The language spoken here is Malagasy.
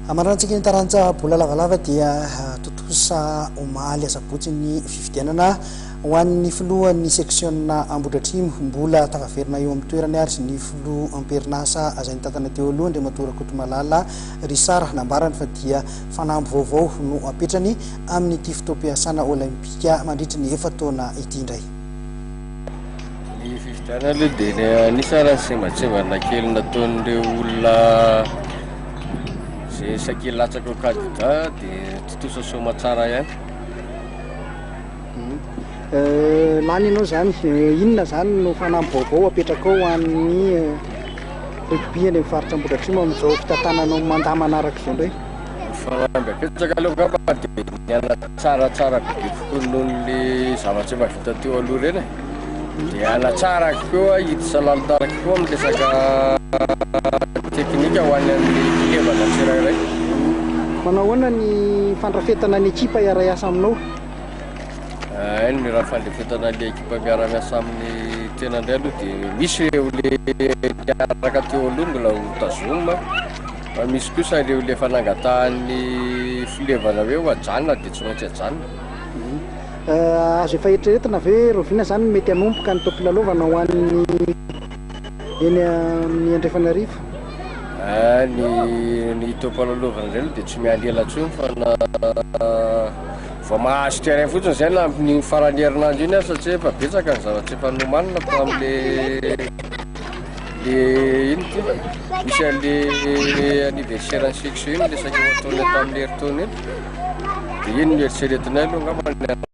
Amarantsika ny taranja bola lavalava dia totosa omaly asabotsy ny fifidianana ho an'ny filohan'ny seksiona Ambohidratrimo mbola takaverina eo amin'ny toerany ary sy ny filoha amperinasa azay nitantana teo aloha dia Matora Kotomalala Risara nambarany fa dia fanamby vaovao no apetrany amin'ity fotoam-piasana olimpika mandritra ny efataona ity indray. Ny fifidianana aloha dia anisany sembatsembana kely nataon'ireo olona zay saky latsaka ho kandida dia totosa soma tsara ihany. Lany ianao zany inona zany no fanamby vaovao apetraka ao amin'ny rugby any faritra Ambohidratrimo amin'izao fitantananao mandama manaraka izao indray? Fanamby apetraka aloha ngamba dia niana tsaratsara be kokoa noho ny zavatra efa vita teo aloha ireny dia anatsara koa hiditsalaltaraka koa amin'ny resaka teknika ho any amin'ny filevana tsirairay. Manao ahoana ny fandrafetana ny ekipa iara-iasa aminao? Ny raha fandrefetana ny ekipa miara-miasa amin'ny tena indray aloha dia misy ireo le niaraka teo aloha mbola ho tazomina fa misy kosa ireo le efa nangatahan'ny filevana hoe ho ajanona dia tsy maintsy ajanona. Azo efa eritreretina ve Roviana zany mety hanomboka ny tompilalaovana ho an'ny eny amin'ny Andriafanarivo? Ny tompilalaovana ireny dia tsy mialela intsony fa vao mahazo terrain fotsiny izay na ny farany herinandro iny ary satria efa betsaka ny zavatra efa nomanina tamin'le iny ty misy an'le anniversaire ny section iny le saky ataony tamin'ny heritaona iny dia iny no eritreretinay aloha ngamba.